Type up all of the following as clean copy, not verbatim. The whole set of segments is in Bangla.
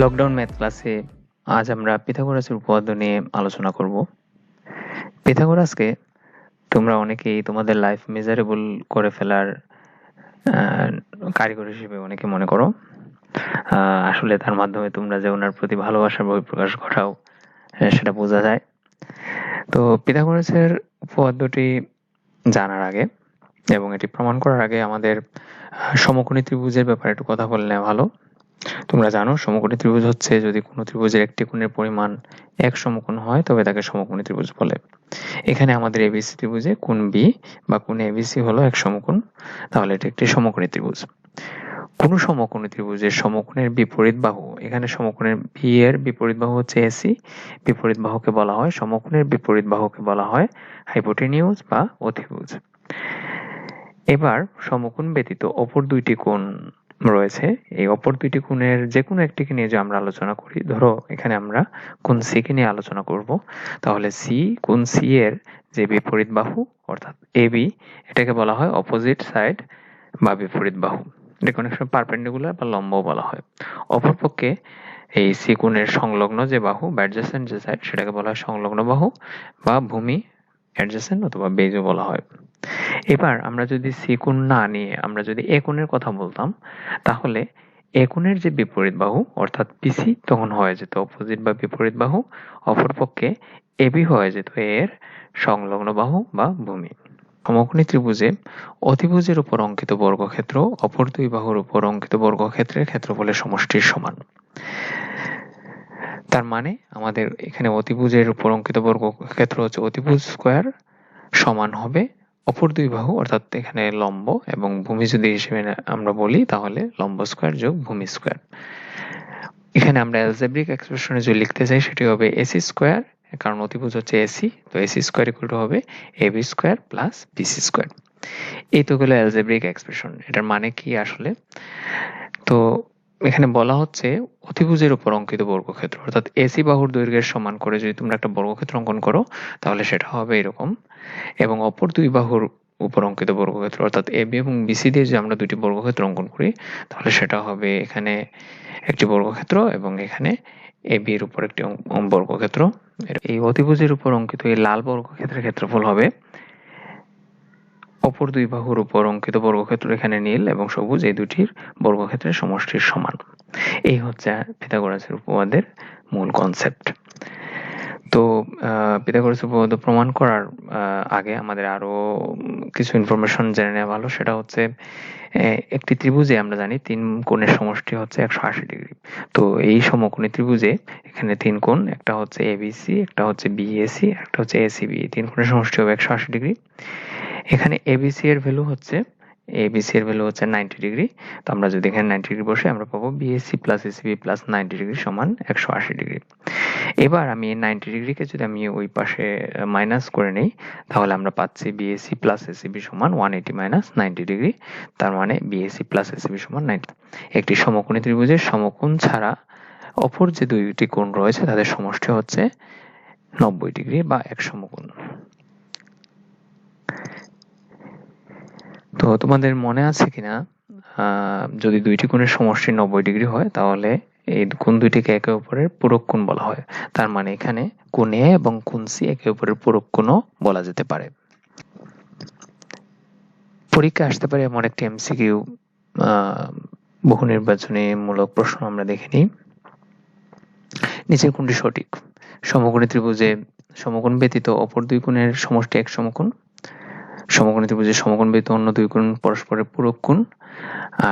লকডাউন ম্যাথ ক্লাসে আজ আমরা পিথাগোরাসের উপপাদ্য নিয়ে আলোচনা করব। পিথাগোরাসকে তোমরা অনেকেই তোমাদের লাইফ মেজারেবল করে ফেলার কারিগর হিসেবে অনেকে মনে করো। আসলে তার মাধ্যমে তোমরা যে ওনার প্রতি ভালোবাসার বহিঃপ্রকাশ ঘটাও সেটা বোঝা যায়। তো পিথাগোরাসের উপপাদ্যটি জানার আগে এবং এটি প্রমাণ করার আগে আমাদের সমকোণী ত্রিভুজের ব্যাপারে একটু কথা বলে নেওয়া ভালো। তোমরা জানো সমকোণী ত্রিভুজ হচ্ছে যদি কোনো ত্রিভুজের একটি কোণের পরিমাণ এক সমকোণ হয় তবে তাকে সমকোণী ত্রিভুজ বলে। এখানে আমাদের এবিসি ত্রিভুজে কোণ বি বা কোণ এবিসি হলো এক সমকোণ, তাহলে এটি একটি সমকোণী ত্রিভুজ। কোন সমকোণী ত্রিভুজের সমকোণের বিপরীত বাহু, এখানে সমকোণের বি এর বিপরীত বাহু হচ্ছে এসি, বিপরীত বাহুকে বলা হয় সমকোণের বিপরীত বাহুকে বলা হয় হাইপোটেনিউজ বা অতিভুজ। এবার সমকোণ ব্যতীত অপর দুইটি কোণ রয়েছে, এই অপর দুইটি কোণের যে কোনো একটিকে নিয়ে যে আমরা আলোচনা করি, ধরো এখানে আমরা কোণ সি কে নিয়ে আলোচনা করব, তাহলে সি কোণ সি এর যে বিপরীত বাহু অর্থাৎ এবি, এটাকে বলা হয় অপোজিট সাইড বা বিপরীত বাহু, এটাকে অনেক সময় পারপেন্ডিকুলার বা লম্বও বলা হয়। অপরপক্ষে এই সি কোণের সংলগ্ন যে বাহু বা অ্যাডজেসেন্ট যে সাইড, সেটাকে বলা হয় সংলগ্ন বাহু বা ভূমি অ্যাডজেসেন্ট অথবা বেজও বলা হয়। এবার আমরা যদি সি কোণ না নিয়ে আমরা যদি এ কোণের কথা বলতাম, তাহলে এ কোণের যে বিপরীত বাহু অর্থাৎ পিসি তখন হয়ে যেত অপোজিট বা বিপরীত বাহু, অপরপক্ষে এবি হয়ে যেত এর সংলগ্ন বাহু বা ভূমি। সমকোণী ত্রিভুজে অতিভুজের উপর অঙ্কিত বর্গক্ষেত্র অপর দুই বাহুর উপর অঙ্কিত বর্গক্ষেত্রের ক্ষেত্রফলের সমষ্টির সমান। তার মানে আমাদের এখানে অতিভুজের উপর অঙ্কিত বর্গক্ষেত্র হচ্ছে অতিভুজ স্কয়ার সমান হবে অপর দুই বাহু অর্থাৎ এখানে লম্ব এবং ভূমি যদি হিসেবে আমরা বলি তাহলে লম্ব স্কয়ার যোগ ভূমি স্কয়ার। এখানে আমরা অ্যালজেব্রিক এক্সপ্রেশনে যদি লিখতে চাই সেটি হবে এসি স্কয়ার, কারণ অতিভুজ হচ্ছে এসি, তো এসি স্কয়ার ইকুয়াল টু হবে AB square plus BC square. এই তো গেল অ্যালজেব্রিক এক্সপ্রেশন। এটার মানে কি আসলে? তো এখানে বলা হচ্ছে অতিভুজের উপর অঙ্কিত বর্গক্ষেত্র অর্থাৎ এসি বাহুর দৈর্ঘ্যের সমান করে যদি তোমরা একটা বর্গক্ষেত্র অঙ্কন করো তাহলে সেটা হবে এরকম, এবং অপর দুই বাহুর উপর অঙ্কিত বর্গক্ষেত্র অর্থাৎ এবি এবং বিসি দিয়ে যদি আমরা দুইটি বর্গক্ষেত্র অঙ্কন করি তাহলে সেটা হবে এখানে একটি বর্গক্ষেত্র এবং এখানে এবি এর উপর একটি বর্গক্ষেত্র। এই অতিভুজের উপর অঙ্কিত এই লাল বর্গক্ষেত্রের ক্ষেত্রফল হবে অপর দুই বাহুর উপর অঙ্কিত বর্গক্ষেত্র এখানে নীল এবং সবুজ এই দুটির বর্গক্ষেত্রের সমষ্টির সমান। এই হচ্ছে পিথাগোরাসের উপপাদ্যের মূল কনসেপ্ট। তো পিথাগোরাসের উপপাদ্য প্রমাণ করার আগে আমাদের আরো কিছু ইনফরমেশন জেনে নেওয়া ভালো। সেটা হচ্ছে একটি ত্রিভুজে আমরা জানি তিন কোণের সমষ্টি হচ্ছে 180 ডিগ্রি। তো এই সমকোণী ত্রিভুজে এখানে তিন কোণ, একটা হচ্ছে এবিসি, একটা হচ্ছে বিএসি, একটা হচ্ছে এসিবি, এই তিন কোণের সমষ্টি হবে 180 ডিগ্রি। এখানে এবিসি এর ভ্যালু হচ্ছে 90 ডিগ্রি। তো আমরা যদি এখানে 90 ডিগ্রি বসে আমরা পাবো BAC plus ACB plus 90 degree সমান 180 ডিগ্রি। এবার আমি 90 ডিগ্রিকে যদি আমি ওই পাশে মাইনাস করে নেই তাহলে আমরা পাচ্ছি বিএসি প্লাস এসিবি সমান 180 মাইনাস 90 ডিগ্রি। তার মানে বিএসি প্লাস এসিবি সমান 90। একটি সমকোণী ত্রিভুজের সমকোণ ছাড়া অপর যে দুইটি কোণ রয়েছে তাদের সমষ্টি হচ্ছে 90 ডিগ্রি বা এক সমকোণ। তো তোমাদের মনে আছে কিনা যদি দুইটি কোণের সমষ্টি 90 ডিগ্রি হয় তাহলে এই কোণ দুইটিকে একে অপরের পূরক কোণ বলা হয়। তার মানে এখানে কোণ এ এবং কোণ সি একে অপরের পূরক কোণও বলা যেতে পারে। পরীক্ষায় আসতে পারে এমন একটি এমসিকিউ বহু নির্বাচনী মূলক প্রশ্ন আমরা দেখে নিই। নিচের কোণটি সঠিক? সমকোণী ত্রিভুজে সমকোণ ব্যতীত অপর দুই কোণের সমষ্টি এক সমকোণ, সমকোণী ত্রিভুজের সমকোণ ব্যতীত অন্য দুই কোণ পরস্পরের পূরক কোণ,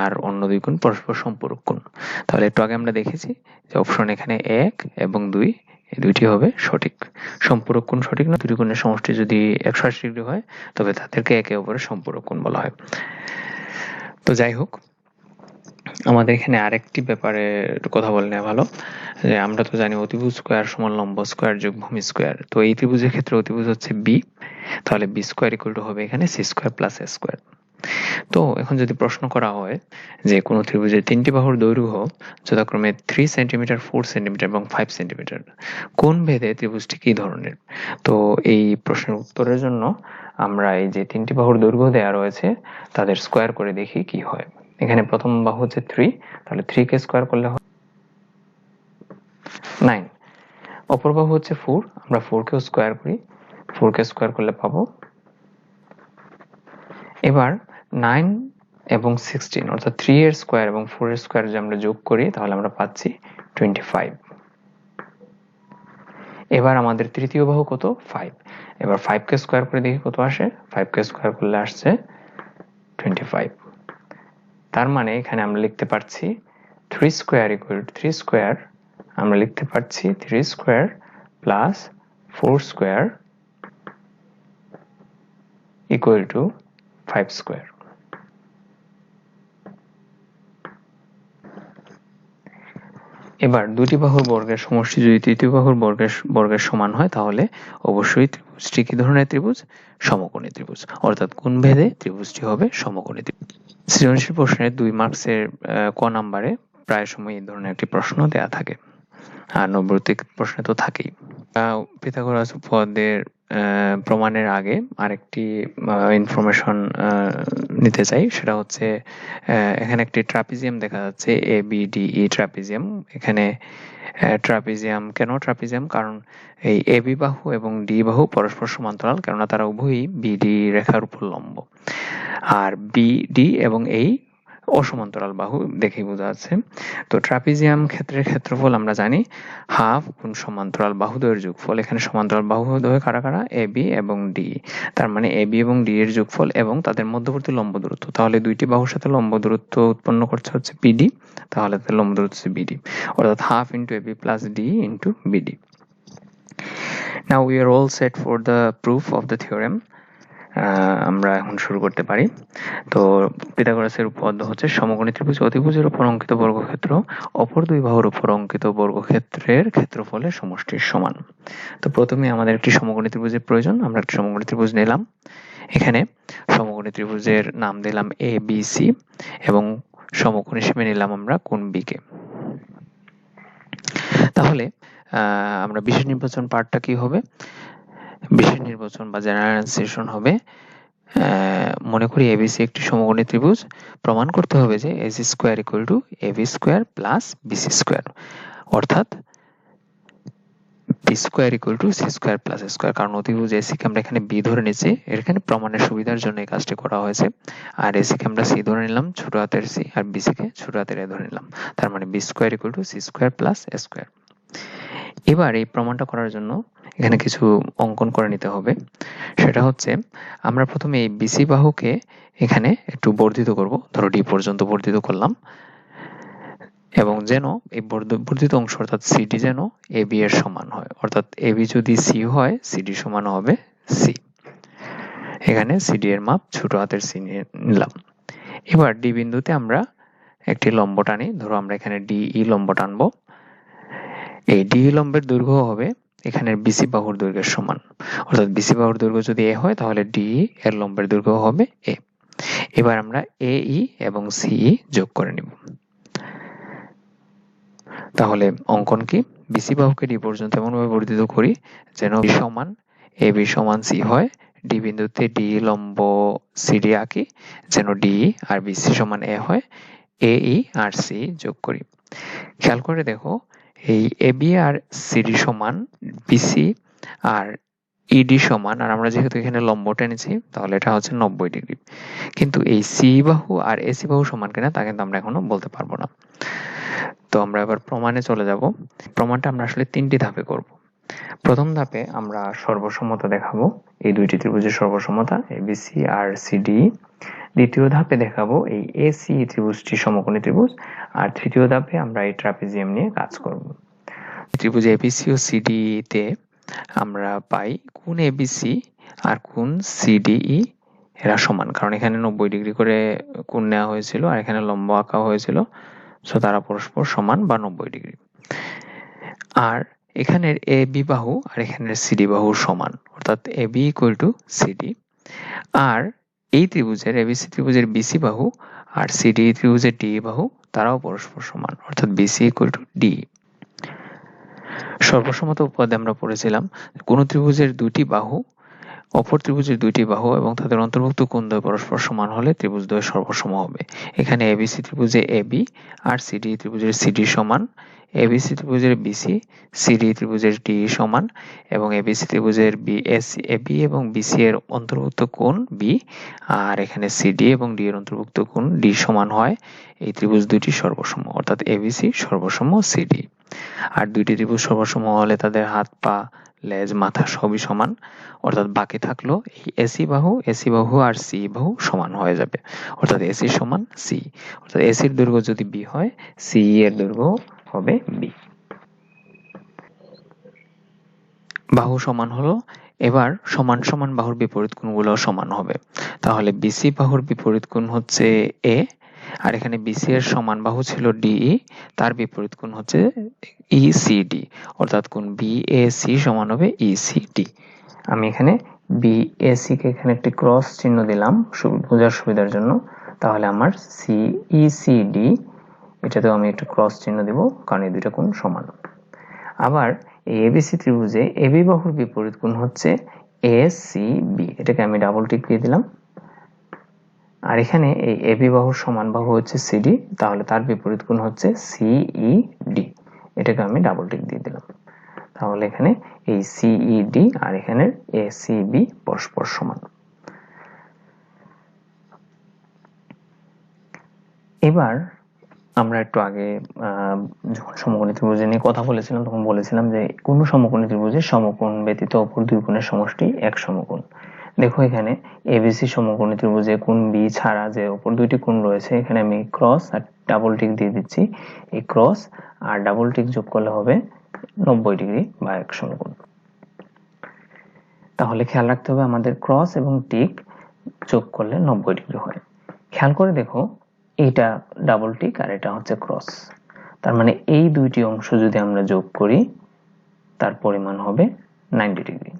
আর অন্য দুই কোণ পরস্পর সম্পূরক কোণ। তাহলে একটু আগে আমরা দেখেছি যে অপশন এখানে 1 এবং 2 এই দুইটি হবে সঠিক। সম্পূরক কোণ সঠিক না, দুটি কোণের সমষ্টি যদি 180 ডিগ্রি হয় তবে তাদেরকে একে অপরের সম্পূরক কোণ বলা হয়। তো যাই হোক, আমাদের এখানে আরেকটি ব্যাপারে একটু কথা বলে নেওয়া ভালো, যে আমরা তো জানি অতিভুজ স্কয়ার সমান লম্ব স্কয়ার যোগ ভূমি স্কয়ার। তো এই ত্রিভুজের ক্ষেত্রে অতিভুজ হচ্ছে বি, তাহলে বি স্কয়ার ইকুয়াল টু হবে এখানে সি স্কয়ার প্লাস এ স্কয়ার। তো এখন যদি প্রশ্ন করা হয় যে কোনো ত্রিভুজের তিনটি বাহুর দৈর্ঘ্য যথাক্রমে 3 সেন্টিমিটার, 4 সেন্টিমিটার এবং 5 সেন্টিমিটার, কোন ভেদে ত্রিভুজটি কি ধরনের? তো এই প্রশ্নের উত্তরের জন্য আমরা এই যে তিনটি বাহুর দৈর্ঘ্য দেওয়া রয়েছে তাদের স্কয়ার করে দেখি কি হয়। এখানে প্রথম বাহু হচ্ছে 3, তাহলে 3 কে স্কয়ার করলে 9, অপর বাহু হচ্ছে 4, আমরা 4 কেও স্কয়ার করি, 4 কে স্কয়ার করলে পাবো। এবার 9 এবং 16 অর্থাৎ 3 এর স্কয়ার এবং 4 এর স্কয়ার যদি আমরা যোগ করি তাহলে আমরা পাচ্ছি 25। এবার আমাদের তৃতীয় বাহু কত? 5। এবার 5 কে স্কয়ার করে দেখি কত আসে। 5 কে স্কয়ার করলে আসছে 25। তার মানে এখানে আমরা লিখতে পারছি 3 স্কয়ার ইকুয়াল টু 3 স্কয়ার, আমরা লিখতে পারছি 3 square plus 4 square equal two 5 square. এবার দুটি বাহুর বর্গের সমষ্টি যদি তৃতীয় বাহুর বর্গের সমান হয় তাহলে অবশ্যই ত্রিভুজটি কি ধরনের ত্রিভুজ? সমকোণী ত্রিভুজ, অর্থাৎ কোণ ভেদে ত্রিভুজটি হবে সমকোণী ত্রিভুজ। সৃজনশীল প্রশ্নের 2 মার্কসের ক নাম্বারে প্রায় সময় এই ধরনের একটি প্রশ্ন দেয়া থাকে, আর নৈর্ব্যক্তিক প্রশ্নে তো থাকেই। পিথাগোরাস উপপাদ্যের প্রমাণের আগে আরেকটি ইনফরমেশন নিতে চাই, সেটা হচ্ছে এখানে একটি ট্রাপিজিয়াম দেখা যাচ্ছে, ABDE ট্রাপিজিয়াম। এখানে ট্রাপিজিয়াম কেন ট্রাপিজিয়াম? কারণ এই AB বাহু এবং D বাহু পরস্পর সমান্তরাল, কেননা তারা উভয়ই BD রেখার উপর লম্ব, আর BD এবং এই অসমান্তরাল বাহু দেখেই বোঝা যাচ্ছে। তো ট্রাপিজিয়াম ক্ষেত্রের ক্ষেত্রফল আমরা জানি হাফ গুণ সমান্তরাল বাহুদ্বয়ের যোগফল। এখানে সমান্তরাল বাহুদ্বয় কারা কারা? AB এবং D। তার মানে AB এবং D এর যোগফল এবং তাদের মধ্যবর্তী লম্ব দূরত্ব। তাহলে দুইটি বাহুর সাথে লম্ব দূরত্ব উৎপন্ন করছে হচ্ছে BD, তাহলে তাদের লম্ব দূরত্ব হচ্ছে BD, অর্থাৎ half into AB plus D into BD। Now we are all set for the proof of the theorem. আমরা এখন শুরু করতে পারি। তো পিথাগোরাসের উপপাদ্য হচ্ছে সমকোণী ত্রিভুজ অতিভুজের উপর অঙ্কিত বর্গক্ষেত্র অপর দুই বাহুর উপর অঙ্কিত বর্গক্ষেত্রের ক্ষেত্রফলের সমষ্টির সমান। তো প্রথমে আমাদের একটি সমকোণী ত্রিভুজের প্রয়োজন। আমরা একটি সমকোণী ত্রিভুজ নিলাম। এখানে সমকোণী ত্রিভুজের নাম দিলাম ABC এবং সমকোণ হিসেবে নিলাম আমরা কোণ B কে। তাহলে আমরা বিশেষ নির্বাচন পার্টটা কি হবে? বিশেষ নির্বাচন বা জেনারেলাইজেশন হবে, মনে করি ABC একটি সমকোণী ত্রিভুজ, প্রমাণ করতে হবে যে AC square equal two AB square plus BC square, অর্থাৎ B square equal two C square plus A square. কারণ অতিভুজ AC কে আমরা এখানে B ধরে নিয়েছি, এখানে প্রমাণের সুবিধার জন্য এই কাজটি করা হয়েছে। আর AC কে আমরা C ধরে নিলাম, ছোট হাতের C, আর BC কে ছোট হাতের A ধরে নিলাম। তার মানে B square equal two C square plus A square. এবার এই প্রমাণটা করার জন্য এখানে কিছু অঙ্কন করে নিতে হবে। সেটা হচ্ছে আমরা প্রথমে এই BC বাহুকে এখানে একটু বর্ধিত করব, ধরো D পর্যন্ত বর্ধিত করলাম, এবং যেন এই বর্ধিত অংশ অর্থাৎ CD যেন AB এর সমান হয়, অর্থাৎ AB যদি C হয় CD সমান হবে C। এখানে CD এর মাপ ছোট হাতের C নিয়ে নিলাম। এবার D বিন্দুতে আমরা একটি লম্ব টানি, ধরো আমরা এখানে DE লম্ব টানবো। এই DE লম্বের দৈর্ঘ্য হবে এখানের BC বাহুর দৈর্ঘ্যের সমান, অর্থাৎ BC বাহুর দৈর্ঘ্য যদি A হয় তাহলে DE এর লম্বের দৈর্ঘ্য হবে A। এবার আমরা AE এবং CE যোগ করে নিব। তাহলে অঙ্কন কি? BC বাহুকে D পর্যন্ত এমনভাবে বর্ধিত করি যেন B সমান AB সমান C হয়। D বিন্দুতে DE লম্ব CD আঁকি যেন DE আর BC সমান A হয়। AE আর C যোগ করি। খেয়াল করে দেখো, এই AB আর CD সমান BC আর ED সমান, আর আমরা যেহেতু এখানে লম্ব টেনেছি তাহলে এটা হচ্ছে 90 ডিগ্রি। কিন্তু এই C বাহু আর AC বাহু সমান কিনা তা কিন্তু আমরা এখনো বলতে পারবো না। তো আমরা এবার প্রমাণে চলে যাব। প্রমাণটা আমরা আসলে 3টি ধাপে করব। প্রথম ধাপে আমরা সর্বসমতা দেখাবো, এই দুইটি ত্রিভুজের সর্বসমতা ABC আর CD। দ্বিতীয় ধাপে দেখাবো এই AC ত্রিভুজটি সমকোণী ত্রিভুজ, আর তৃতীয় ধাপে আমরা এই ট্রাপিজিয়াম নিয়ে কাজ করব। ত্রিভুজ ABC ও CD তে আমরা পাই কোণ ABC আর কোণ CDE এরা সমান, কারণ এখানে 90 ডিগ্রি করে কোণ নেওয়া হয়েছিল আর এখানে লম্ব আঁকা হয়েছিল, সো তারা পরস্পর সমান বা 90 ডিগ্রি। আর এখানের AB বাহু আর এখানের CD বাহু সমান, অর্থাৎ AB ইকুয়াল টু CD। আর এই ত্রিভুজের ABC ত্রিভুজের BC বাহু আর CD ত্রিভুজের DE বাহু তারাও পরস্পর সমান, অর্থাৎ BC ইকুয়াল টু DE। সর্বসমতা উপপাদ্যে আমরা পড়েছিলাম কোন ত্রিভুজের দুটি বাহু অপর ত্রিভুজের দুইটি বাহু এবং তাদের অন্তর্ভুক্ত কোণদ্বয় পরস্পর সমান হলে ত্রিভুজদ্বয় সর্বসম হবে। এখানে ABC ত্রিভুজে AB আর CD ত্রিভুজের CD সমান এবিসি ত্রিভুজের বিসি সিডি ত্রিভুজের ডি সমান এবং এবিসি ত্রিভুজের এবি এবং বিসি এর অন্তর্ভুক্ত কোণ বি আর এখানে সিডি এবং ডি এর অন্তর্ভুক্ত কোণ ডি সমান হয় এই ত্রিভুজ দুটি সর্বসম, অর্থাৎ এবিসি সর্বসম সিডি। আর দুইটি ত্রিভুজ সর্বসম হলে তাদের হাত পা লেজ মাথা সবই সমান, অর্থাৎ বাকি থাকলো এই এসি বাহু আর সি বাহু সমান হয়ে যাবে, অর্থাৎ এসি সমান সি, অর্থাৎ এসির দৈর্ঘ্য যদি বি হয় সি এর দৈর্ঘ্য হবে বি। বাহু সমান হলো, এবার সমান সমান বাহুর বিপরীত কোণগুলো সমান হবে। তাহলে বিসি বাহুর বিপরীত কোণ হচ্ছে এ, আর এখানে বিসি এর সমান বাহু ছিল ডিই, তার বিপরীত কোণ হচ্ছে ইসিডি, অর্থাৎ কোণ বিএসি সমান হবে ইসিডি। আমি এখানে বিএসি কে এখানে একটি ক্রস চিহ্ন দিলাম বোঝার সুবিধার জন্য, তাহলে আমার সিইসিডি এটাতেও আমি একটা ক্রস চিহ্ন দেব, কারণ এই দুইটা কোণ সমান। আবার এই এবিসি ত্রিভুজে এবি বাহুর বিপরীত কোণ হচ্ছে এসিবি, এটাকে আমি ডাবল টিক দিয়ে দিলাম। আর এখানে এই এবি বাহুর সমান বাহু হচ্ছে সিডি, তাহলে তার বিপরীত কোণ হচ্ছে সিইডি, এটাকে আমি ডাবল টিক দিয়ে দিলাম। তাহলে এখানে এই সিইডি আর এখানে এসিবি পরস্পর সমান। এবার আমরা একটু আগে যখন সমকোণী ত্রিভুজ নিয়ে কথা বলেছিলাম তখন বলেছিলাম যে কোন সমকোণী ত্রিভুজের সমকোণ ব্যতীত অপর দুই কোণের সমষ্টি এক সমকোণ। দেখো এখানে এবিসি সমকোণী ত্রিভুজে কোণ বি ছাড়া যে অপর দুইটি কোণ রয়েছে, এখানে আমি ক্রস আর ডাবল টিক দিয়ে দিচ্ছি। এই ক্রস আর ডাবল টিক যোগ করলে হবে 90 ডিগ্রি বা এক সমকোণ। তাহলে খেয়াল রাখতে হবে আমাদের ক্রস এবং টিক যোগ করলে 90 ডিগ্রি হয়। খেয়াল করে দেখো এইটা ডাবল টিক আর এটা হচ্ছে ক্রস, তার মানে এই দুইটি অংশ যদি আমরা যোগ করি তার পরিমাণ হবে 90 ডিগ্রি।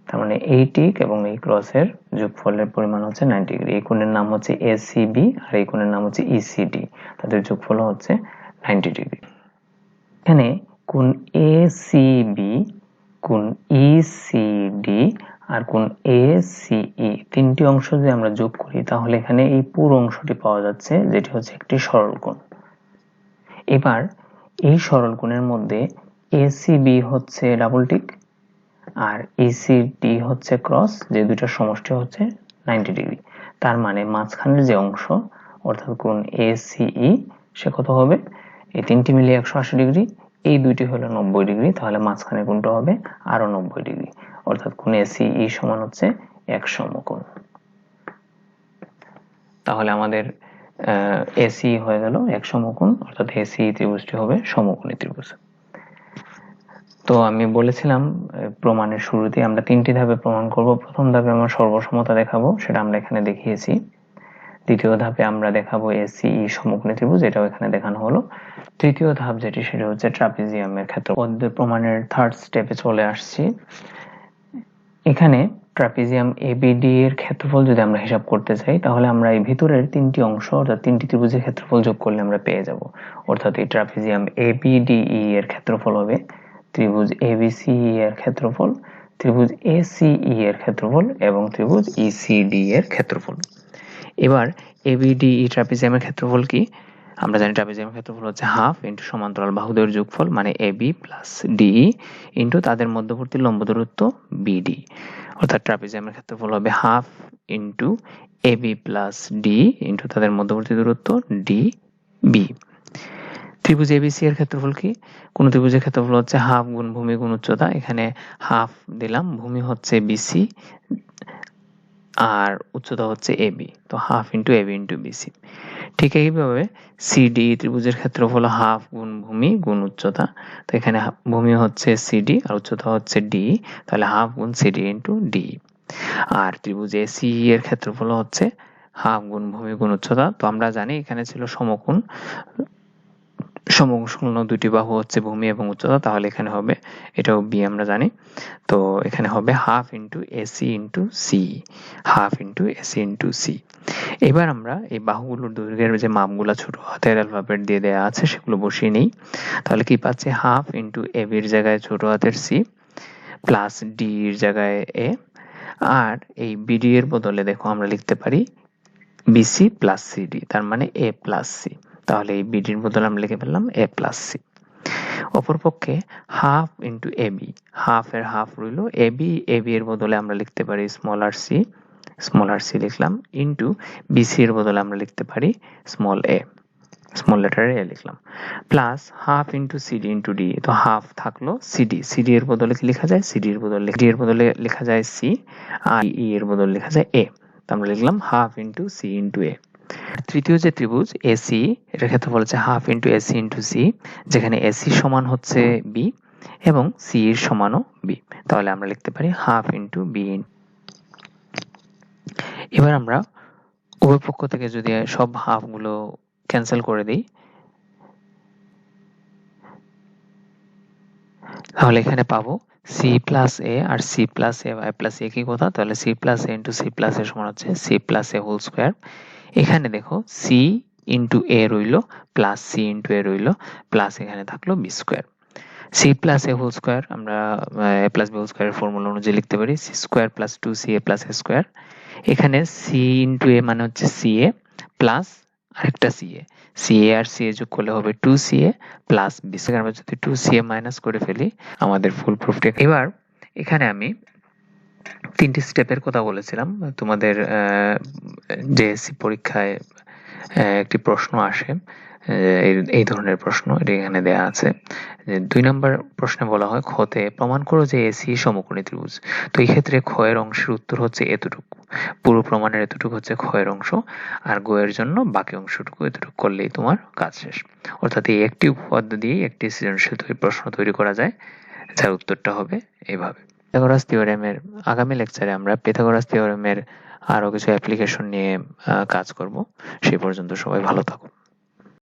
তার মানে এই টিক এবং এই ক্রসের যোগফলের পরিমাণ হচ্ছে 90 ডিগ্রি। এই কোণের নাম হচ্ছে এসিবি আর এই কোণের নাম হচ্ছে ইসিডি, তাদের যোগফল হচ্ছে 90 ডিগ্রি। এখানে কোণ এসিবি, কোণ ইসিডি আর কোণ এসিই তিনটি অংশ যদি আমরা যোগ করি তাহলে এখানে এই পুরো অংশটি পাওয়া যাচ্ছে, যেটি হচ্ছে একটি সরল কোণ। এবার এই সরল কোণের মধ্যে এসিবি হচ্ছে ডাবল টিক আর ইসিডি হচ্ছে ক্রস, যে দুইটার সমষ্টি হচ্ছে 90 ডিগ্রি। তার মানে মাঝখানের যে অংশ অর্থাৎ কোণ এসিই সে কত হবে, এই তিনটি মিলিয়ে 180 ডিগ্রি, এই দুইটি হলো 90 ডিগ্রি, তাহলে মাঝখানের কোণটা হবে আরো 90 ডিগ্রি, অর্থাৎ কোণ এসিই সমান হচ্ছে এক সমকোণ। তাহলে আমাদের এসি হয়ে গেল এক সমকোণ, অর্থাৎ এসি ত্রিভুজটি হবে সমকোণী ত্রিভুজ। তো আমি বলেছিলাম প্রমাণের শুরুতে আমরা তিনটি ধাপে প্রমাণ করব। প্রথম ধাপে আমরা সর্বসমতা দেখাবো, সেটা আমরা এখানে দেখিয়েছি। দ্বিতীয় ধাপে আমরা দেখাবো এসিই সমকোণী ত্রিভুজ, এটাও এখানে দেখানো হলো। তৃতীয় ধাপ যেটি সেটা হচ্ছে ট্রাপিজিয়ামের ক্ষেত্রফল। প্রমাণের থার্ড স্টেপে চলে আসছি। এখানে ট্রাপিজিয়াম এবিডি এর ক্ষেত্রফল যদি আমরা হিসাব করতে চাই তাহলে আমরা এই ভিতরের তিনটি অংশ অর্থাৎ তিনটি ত্রিভুজের ক্ষেত্রফল যোগ করলে আমরা পেয়ে যাব, অর্থাৎ এই ট্রাপিজিয়াম এবিডিই এর ক্ষেত্রফল হবে ত্রিভুজ এবিসিই এর ক্ষেত্রফল, ত্রিভুজ এসিই এর ক্ষেত্রফল এবং ত্রিভুজ ইসিডি এর ক্ষেত্রফল। এবার এবিডিই ট্রাপিজিয়ামের ক্ষেত্রফল কি? আমরা জানি ট্রাপিজিয়ামের ক্ষেত্রফল হচ্ছে হাফ ইন্টু সমান্তরাল বাহুদ্বয়ের যোগফল মানে এবি প্লাস ডিই ইন্টু তাদের মধ্যবর্তী লম্ব দূরত্ব বিডি, অর্থাৎ ট্রাপিজিয়ামের ক্ষেত্রফল হবে half into AB plus D into তাদের মধ্যবর্তী দূরত্ব ডিবি। ত্রিভুজ এবিসি এর ক্ষেত্রফল কি? কোন ত্রিভুজের ক্ষেত্রফল হচ্ছে হাফ গুণ ভূমি গুণ উচ্চতা, এখানে হাফ দিলাম, ভূমি হচ্ছে বিসি আর উচ্চতা হচ্ছে এবি, তো half into AB into BC. ঠিক এইভাবে সিডি ত্রিভুজের ক্ষেত্রফল হাফ গুণ ভূমি গুণ উচ্চতা, তো এখানে ভূমি হচ্ছে সিডি আর উচ্চতা হচ্ছে ডি, তাহলে হাফ গুণ সিডি ইন্টু ডি। আর ত্রিভুজ এসিই এর ক্ষেত্রফল হচ্ছে হাফ গুণ ভূমি গুণ উচ্চতা, তো আমরা জানি এখানে ছিল সমকোণ, সমকোণ দুটি বাহু হচ্ছে ভূমি এবং উচ্চতা, তাহলে এখানে হবে এটাও বি আমরা জানি, তো এখানে হবে half into AC into C, half into AC into C. এবার আমরা এই বাহুগুলোর দৈর্ঘ্যের যে মাপগুলো ছোট হাতের অ্যালফাবেট দিয়ে দেওয়া আছে সেগুলো বসিয়ে নেই। তাহলে কি পাচ্ছি, হাফ ইন্টু এবির জায়গায় ছোট হাতের সি প্লাস ডি এর জায়গায় এ, আর এই বিডি এর বদলে দেখো আমরা লিখতে পারি বিসি প্লাস সিডি, তার মানে এ প্লাস সি। তাহলে এই বিডির বদলে আমরা লিখে ফেললাম এ প্লাস সি। অপরপক্ষে half into A B, half এর হাফ রইল, এ বি এর বদলে আমরা লিখতে পারি স্মল আর সি লিখলাম, ইন্টু বিসি এর বদলে আমরা লিখতে পারি স্মল লেটারে এ লিখলাম, plus half into CD into D, তো হাফ থাকলো সিডি এর বদলে কি লেখা যায়, ডি এর বদলে লেখা যায় সি, আর ই এর বদলে লেখা যায় এ, তো আমরা লিখলাম half into C into A. তৃতীয় যে ত্রিভুজ এসি, এটার ক্ষেত্রে বলেছে half into AC into C, যেখানে এসি সমান হচ্ছে বি এবং সি এর সমানও বি, তাহলে আমরা লিখতে পারি হাফ ইন্টু বি। এবার আমরা উভয় পক্ষ থেকে যদি সব হাফ গুলো ক্যান্সেল করে দিই, তাহলে এখানে পাবো সি প্লাস এ আর C plus A by plus A কি কথা, তাহলে C plus A into C plus A সমান হচ্ছে C plus A whole square. এখানে দেখো সি ইন্টু এ রইল প্লাস সি ইন্টু এ রইল প্লাস এখানে থাকলো B square. C plus A whole square আমরা এ প্লাস বি হোল স্কোয়ারের ফর্মুলা অনুযায়ী লিখতে পারি C square plus two C A plus A square. এখানে সি ইন্টু এ মানে হচ্ছে সি এ প্লাস আরেকটা সি এ আর সি এ যোগ করলে হবে two C A plus B. আমরা যদি টু সি এ মাইনাস করে ফেলি আমাদের ফুল প্রুফটি। এবার এখানে আমি তিনটি স্টেপের কথা বলেছিলাম, তোমাদের জেএসসি পরীক্ষায় একটি প্রশ্ন আসে, এই ধরনের প্রশ্ন এটি এখানে দেয়া আছে। 2 নম্বর প্রশ্নে বলা হয় খতে প্রমাণ করো যে এসি সমকোণী ত্রিভুজ। তো এই ক্ষেত্রে ক্ষয়ের অংশের উত্তর হচ্ছে এতটুকু, পুরো প্রমাণের এতটুকু হচ্ছে ক্ষয়ের অংশ, আর গয়ের জন্য বাকি অংশটুকু এতটুকু করলেই তোমার কাজ শেষ। অর্থাৎ এই একটি উপপাদ্য দিয়ে একটি সৃজনশীল প্রশ্ন তৈরি করা যায়, যার উত্তরটা হবে এইভাবে। পিথাগোরাস থিওরেমের আগামী লেকচারে আমরা পিথাগোরাস থিওরেমের আরো কিছু অ্যাপ্লিকেশন নিয়ে কাজ করব। সেই পর্যন্ত সবাই ভালো থাকুন।